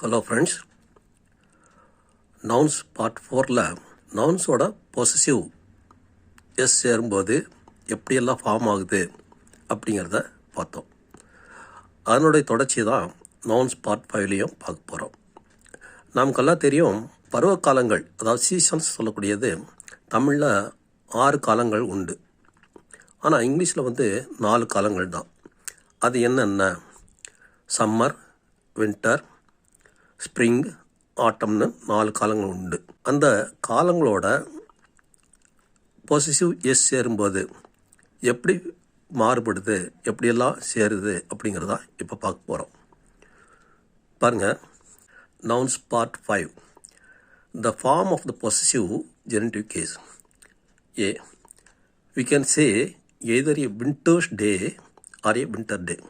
Hello friends, nouns part 4ல் நவுன்ஸோட possessive s சேரும்போது எப்படியெல்லாம் ஃபார்ம் ஆகுது அப்படிங்கிறத பார்த்தோம். அதனுடைய தொடர்ச்சி தான் நவுன்ஸ் பார்ட் 5லையும் பார்க்க போகிறோம். நமக்கெல்லாம் தெரியும், பருவகாலங்கள் அதாவது சீசன்ஸ் சொல்லக்கூடியது தமிழில் 6 காலங்கள் உண்டு. ஆனால் இங்கிலீஷில் 4 காலங்கள் தான். அது என்னென்ன? சம்மர், வின்டர், ஸ்ப்ரிங், ஆட்டம்னு 4 காலங்கள் உண்டு. அந்த காலங்களோட பொசசிவ் எஸ் சேரும்போது எப்படி மாறுபடுது, எப்படியெல்லாம் சேருது அப்படிங்கிறதா இப்போ பார்க்க போகிறோம். பாருங்கள், nouns part 5. The form of the possessive genitive case. A. We can say either a winter's day or a winter day.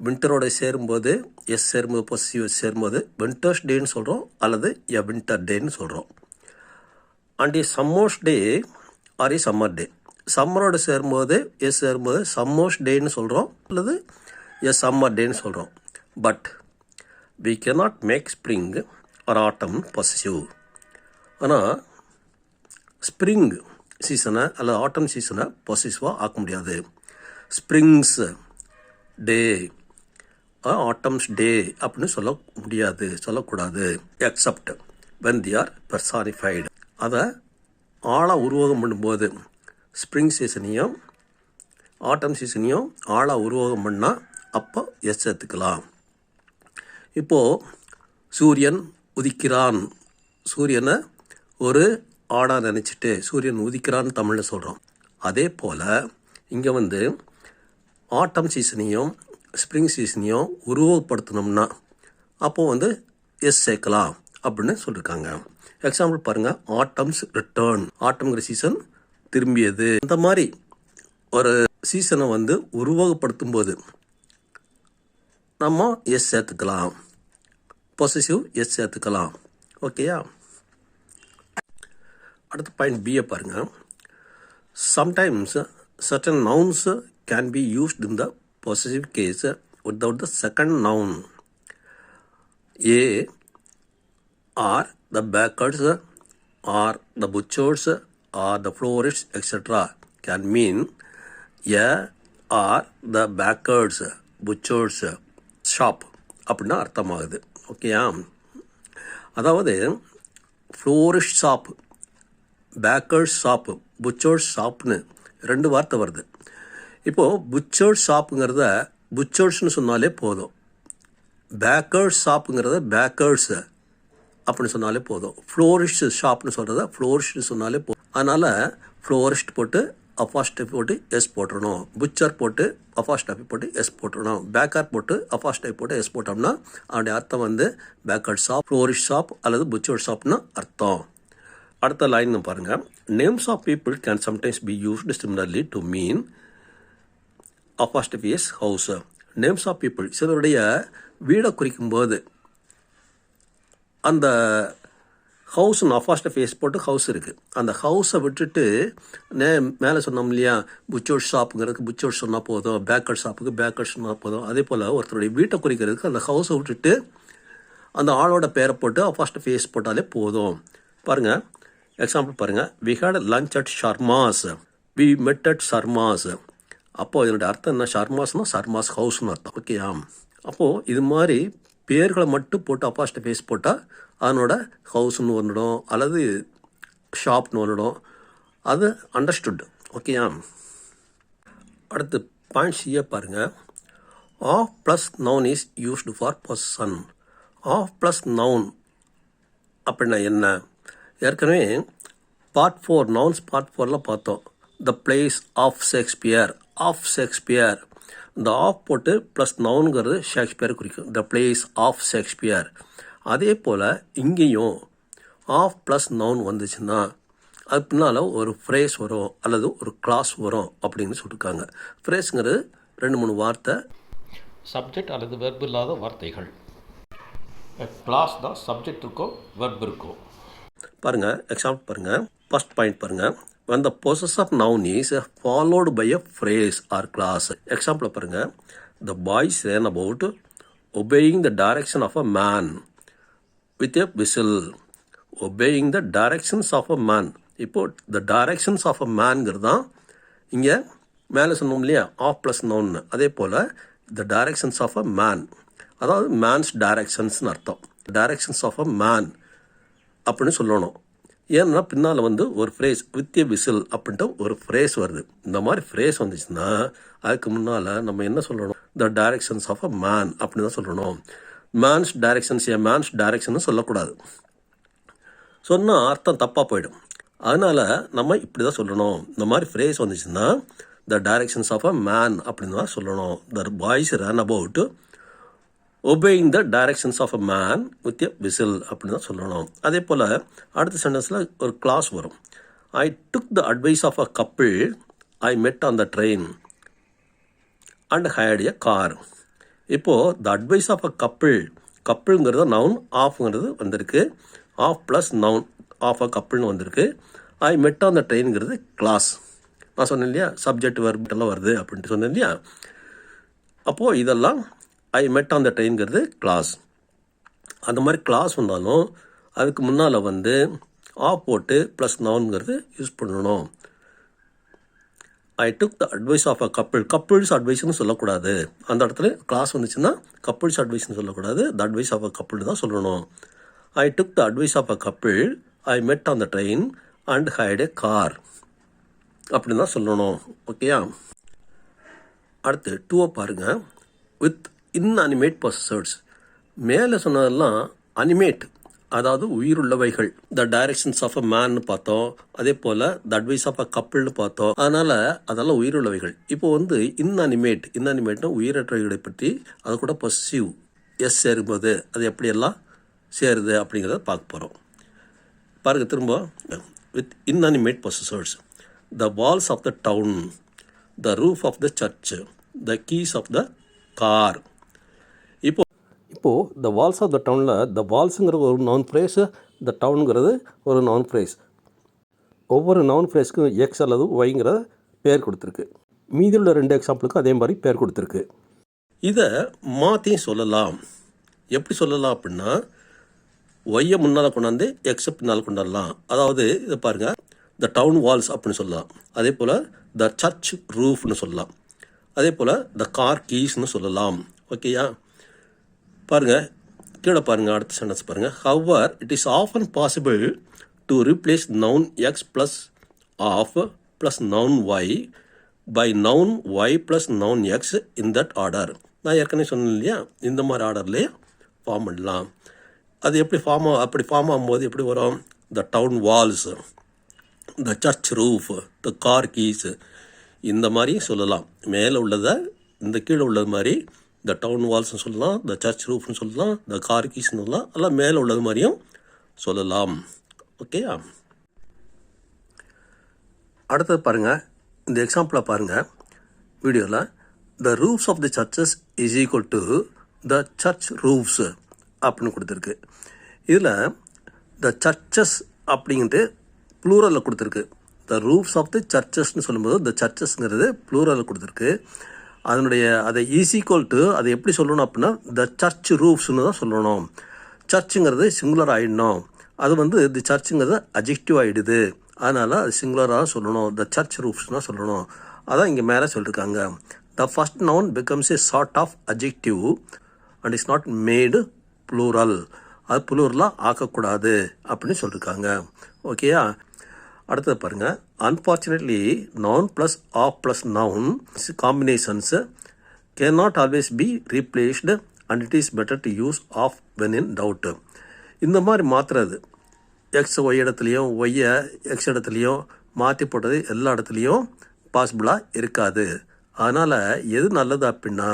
வின்டரோட சேரும்போது எஸ் சேரும்போது பொசிட்டிவ் எஸ் சேரும்போது வின்டர்ஸ் டேன்னு சொல்கிறோம் அல்லது எ வின்டர் டேன்னு சொல்கிறோம். And a summer's day or a summer day. சம்மரோட சேரும்போது எஸ் சேரும்போது சம்மர்ஸ் டேன்னு சொல்கிறோம் அல்லது எ சம்மர் டேன்னு சொல்கிறோம். But we cannot make spring or autumn positive. ஆனால் ஸ்ப்ரிங் சீசனை அல்லது ஆட்டம் சீசனை பொசிட்டிவாக ஆக்க முடியாது. ஸ்ப்ரிங்ஸ் டே ஆட்டம்ஸ் டே அப்படின்னு சொல்ல முடியாது, சொல்லக்கூடாது. Except when they are personified. அதை ஆளாக உருவகம் பண்ணும்போது ஸ்ப்ரிங் சீசனையும் ஆட்டம் சீசனையும் ஆளாக உருவகம் பண்ணால் அப்போ எஸ் சேர்த்துக்கலாம். இப்போது சூரியன் உதிக்கிறான், சூரியனை ஒரு ஆடாக நினச்சிட்டு சூரியன் உதிக்கிறான்னு தமிழில் சொல்கிறோம். அதே போல் இங்கே ஆட்டம் சீசனையும் ஸ்ப்ரிங் சீசனையும் உருவப்படுத்தணும்னா அப்போது எஸ் சேர்க்கலாம் அப்படின்னு சொல்லியிருக்காங்க. எக்ஸாம்பிள் பாருங்கள், ஆட்டம்ஸ் ரிட்டர்ன். ஆட்டம்ங்கிற சீசன் திரும்பியது. இந்த மாதிரி ஒரு சீசனை உருவகப்படுத்தும் போது நம்ம எஸ் சேர்த்துக்கலாம், பொசசிவ் எஸ் சேர்த்துக்கலாம். ஓகேயா? அடுத்த பாயிண்ட் பியை பாருங்கள். Sometimes certain nouns can be used in the possessive case without the second noun. A are the bakers or the butchers or the florists etc. can mean a or the bakers butchers shop அப்படின்னா அர்த்தமாகுது. ஓகேயா? அதாவது ஃப்ளோரிஸ்ட் shop, bakers shop, புச்சர்ஸ் ஷாப்னு 2 வார்த்தை வருது. இப்போது புச்சர்ஸ் ஷாப்புங்கிறத புச்சர்ஸ்னு சொன்னாலே போதும், bakers ஷாப்புங்கிறத bakers அப்படின்னு சொன்னாலே போதும், ஃப்ளோரிஸ்ட் ஷாப்னு சொல்கிறத ஃப்ளோரிஸ்ட்னு சொன்னாலே போதும். அதனால் ஃப்ளோரிஸ்ட் போட்டு அஃபாஸ்டபி போட்டு எஸ் போட்டுடணும், புச்சர் போட்டு அஃபாஸ்டபி போட்டு எஸ் போட்டுடணும், பேக்கர் போட்டு அஃபாஸ்டபி போட்டு எஸ் போட்டோம்னா அவனுடைய அர்த்தம் பேக்கர் ஷாப், ஃப்ளோரிஸ்ட் ஷாப் அல்லது புச்சர் ஷாப்னு அர்த்தம். அடுத்த லைன் பாருங்கள். Names of people can sometimes be used similarly to mean apostrophe S house. Names of people சிலருடைய வீடை குறிக்கும்போது அந்த ஹவுஸ்னு அப்பாஸ்ட்ரஃபி எஸ் போட்டு ஹவுஸ் இருக்குது. அந்த ஹவுஸை விட்டுட்டு மேலே சொன்னோம் இல்லையா, புச்சர் ஷாப்புங்கிறதுக்கு புச்சர் சொன்னால் போதும், பேக்கர் ஷாப்புக்கு பேக்கர் சொன்னால் போதும். அதே போல் ஒருத்தருடைய வீட்டை குறிக்கிறதுக்கு அந்த ஹவுஸை விட்டுட்டு அந்த ஆளோட பேரை போட்டு அப்பாஸ்ட்ரஃபி எஸ் போட்டாலே போதும். பாருங்கள், எக்ஸாம்பிள் பாருங்கள். We had lunch at Sharma's, we met at Sharma's. அப்போது இதனுடைய அர்த்தம் என்ன? ஷர்மாஸ்னா ஷர்மாஸ் ஹவுஸ்னு அர்த்தம். ஓகேயா? அப்போது இது மாதிரி பேர்களை மட்டும் போட்டு அப்பாஸ்ட் ஃபேஸ் போட்டால் அதனோட ஹவுஸ்னு வந்துடும் அல்லது ஷாப்னு வந்துடும். அது அண்டர்ஸ்டுட். ஓகேயா? அடுத்து பாயிண்ட் சியை பாருங்கள். Of plus noun is used for possession. Of plus noun அப்படின்னா என்ன? ஏற்கனவே பார்ட் 4 நவுன்ஸ் பார்ட் 4ல் பார்த்தோம். The place of Shakespeare, of Shakespeare. இந்த ஆஃப் போட்டு ப்ளஸ் நவுனுங்கிறது ஷேக்ஸ்பியர் குறிக்கும், த பிளேஸ் ஆஃப் ஷேக்ஸ்பியர். அதே போல் இங்கேயும் ஆஃப் ப்ளஸ் நவுன் வந்துச்சுன்னா அது பின்னால் ஒரு ஃப்ரேஸ் வரும் அல்லது ஒரு கிளாஸ் வரும் அப்படின்னு சொல்லியிருக்காங்க. ஃப்ரேஸுங்கிறது 2-3 வார்த்தை, சப்ஜெக்ட் அல்லது வெர்ப் இல்லாத வார்த்தைகள். கிளாஸ் தான் சப்ஜெக்ட் இருக்கோ வெர்ப் இருக்கோ. பாருங்கள், எக்ஸாம்பிள் பாருங்கள். ஃபர்ஸ்ட் பாயிண்ட் பாருங்கள். when the possessive noun is followed by a phrase or clause. Example பாருங்கள். the boys ran about obeying the direction of a man. With a whistle obeying the directions of a man. இப்போது the directions of அ மேன்ங்கிறது தான் இங்கே மேலே சொன்னோம் இல்லையா, of plus நவுன்னு. அதே போல் the directions of a man, அதாவது மேன்ஸ் டைரக்ஷன்ஸ்னு அர்த்தம். டைரக்ஷன்ஸ் ஆஃப் அ மேன் அப்படின்னு சொல்லணும். ஏன்னா பின்னால் வந்து ஒரு ஃப்ரேஸ் வித் எ விசில் அப்படின்ட்டு ஒரு ஃப்ரேஸ் வருது. இந்த மாதிரி ஃப்ரேஸ் வந்துச்சுன்னா அதுக்கு முன்னால் நம்ம என்ன சொல்லணும், the directions of a man அப்படின்னு தான் சொல்லணும். Man's directions, a man's direction சொல்லக்கூடாது. சொன்னால் அர்த்தம் தப்பாக போயிடும். அதனால் நம்ம இப்படி தான் சொல்லணும். இந்த மாதிரி ஃப்ரேஸ் வந்துச்சுன்னா the directions of a man அப்படின்னு தான் சொல்லணும். The boys run about obeying the directions of a man with a whistle அப்படின்னு தான் சொல்லணும். அதே போல் அடுத்த சென்டென்ஸில் ஒரு கிளாஸ் வரும். I took the advice of a couple I met on the train and hired a car. இப்போது த அட்வைஸ் ஆஃப் அ கப்பிள்ங்கிறது noun, ஆஃப்ங்கிறது வந்திருக்கு. Of plus noun, of a கப்பிள்னு வந்திருக்கு. I met on the ட்ரெயின்ங்கிறது class. நான் சொன்னேன் இல்லையா, subject வெர்பெல்லாம் வருது அப்படின்ட்டு சொன்னேன் இல்லையா. அப்போது இதெல்லாம் ஐ மெட் ஆன் த ட்ரெயின்ங்கிறது கிளாஸ். அந்த மாதிரி கிளாஸ் வந்தாலும் அதுக்கு முன்னால் வந்து ஆஃப் போட்டு ப்ளஸ் நவுன்ங்கிறது யூஸ் பண்ணணும். I took the advice of a couple's அட்வைஸ்னு சொல்லக்கூடாது. அந்த இடத்துல கிளாஸ் வந்துச்சுன்னா கப்பிள்ஸ் அட்வைஸ்னு சொல்லக்கூடாது, the advice of a couple தான் சொல்லணும். I took the advice of a couple I met on the train and hired a car அப்படின்னு தான் சொல்லணும். ஓகேயா. அடுத்து 2 பாருங்கள். With inanimate possessors. மேலே சொன்னதெல்லாம் அனிமேட், அதாவது உயிருள்ளவைகள். த டைரக்ஷன்ஸ் ஆஃப் அ மேன்னு பார்த்தோம். அதே போல் த அட்வைஸ் ஆஃப் அ கப்பிள்னு பார்த்தோம். அதனால் அதெல்லாம் உயிருள்ளவைகள். இப்போ வந்து இன்அனிமேட்னா உயிரற்றவைகளை பற்றி, அது கூட பொசிவ் எஸ் சேரும்போது அது எப்படியெல்லாம் சேருது அப்படிங்கிறத பார்க்க போகிறோம். பாருங்கள் திரும்ப. With inanimate possessors. The walls of the town, the roof of the church, the keys of the car. இப்போது த வால்ஸ் ஆஃப் த டவுனில் த வால்ஸுங்கிற ஒரு நவுன் ஃப்ரேஸு, த டவுனுங்கிறது ஒரு நவுன் ஃப்ரேஸ். ஒவ்வொரு நவுன் ஃப்ரேஸ்க்கும் எக்ஸ் அல்லது ஒய்ங்கிற பேர் கொடுத்துருக்கு. மீதி உள்ள 2 எக்ஸாம்பிளுக்கும் அதே மாதிரி பேர் கொடுத்துருக்கு. இதை மாற்றியும் சொல்லலாம். எப்படி சொல்லலாம் அப்படின்னா, ஒய்யை முன்னால் கொண்டாந்து எக்ஸை பின்னால் கொண்டாடலாம். அதாவது இதை பாருங்கள், த டவுன் வால்ஸ் அப்படின்னு சொல்லலாம். அதே போல் த சர்ச் ரூஃப்னு சொல்லலாம். அதே போல் த கார் கீஸ்னு சொல்லலாம். ஓகேயா. பாருங்கள் கீழே பாருங்கள், அடுத்த சென்டென்ஸ் பாருங்கள். However it is often possible to replace noun X plus of plus noun Y by noun Y plus noun X in that order. நான் ஏற்கனவே சொன்னேன் இல்லையா, இந்த மாதிரி ஆர்டர்லேயே ஃபார்ம் பண்ணலாம். அது எப்படி அப்படி ஃபார்ம் ஆகும்போது எப்படி வரும், the town walls, the church roof, the car keys, இந்த மாதிரி சொல்லலாம். மேலே உள்ளதை இந்த கீழே உள்ளது மாதிரி த டவுன் வால்ஸ்னு சொல்லலாம், த சர்ச் ரூஃப்னு சொல்லலாம், த கார் கீஸ்னு சொல்லலாம். எல்லாம் மேலே உள்ளது மாதிரியும் சொல்லலாம். ஓகேயா. அடுத்தது பாருங்கள், இந்த எக்ஸாம்பிளை பாருங்கள் வீடியோவில். The roofs of the churches is equal to the church roofs அப்படின்னு கொடுத்துருக்கு. இதில் த சர்ச்சஸ் அப்படின்ட்டு ப்ளூரலில் கொடுத்துருக்கு. த ரூஃப்ஸ் ஆஃப் த சர்ச்சஸ்ன்னு சொல்லும்போது த சர்ச்சஸ்ங்கிறது ப்ளூரலில் கொடுத்துருக்கு. அதை ஈஸிக்வல் டு அதை எப்படி சொல்லணும் அப்படின்னா த சர்ச் ரூஃப்ஸ்னு தான் சொல்லணும். சர்ச்சுங்கிறது சிங்குலர் ஆகிடணும். அது வந்து தி சர்ச்சுங்கிறது அஜெக்டிவ் ஆகிடுது. அதனால் அது சிங்குலராக சொல்லணும். த சர்ச் ரூஃப்ஸ்னால் சொல்லணும். அதான் இங்கே மேலே சொல்லியிருக்காங்க. The first noun becomes a sort of adjective and is not made plural. அது ப்ளூரலாக ஆக்கக்கூடாது அப்படின்னு சொல்லியிருக்காங்க. ஓகேயா. அடுத்தது பாருங்கள். Unfortunately noun plus of plus noun combinations can not always be replaced and it is better to use of when in doubt. இந்த மாதிரி மாற்றுறது எக்ஸ் ஒய் இடத்துலையும் ஒய்யை எக்ஸ் இடத்துலையும் மாற்றி போட்டது எல்லா இடத்துலையும் பாசிபிளாக இருக்காது. அதனால் எது நல்லது அப்படின்னா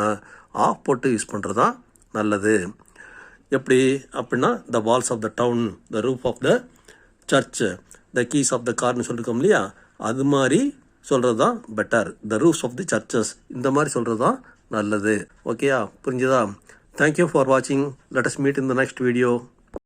ஆஃப் போட்டு யூஸ் பண்ணுறது தான் நல்லது. எப்படி அப்படின்னா the walls of the town, the roof of the church, the keys of the கார்னு சொல்லியிருக்கோம் இல்லையா, அது மாதிரி சொல்கிறது தான் better. The roofs of the churches இந்த மாதிரி சொல்கிறது தான் நல்லது. ஓகேயா, புரிஞ்சுதா? தேங்க்யூ ஃபார் வாட்சிங். Let us meet in the next video.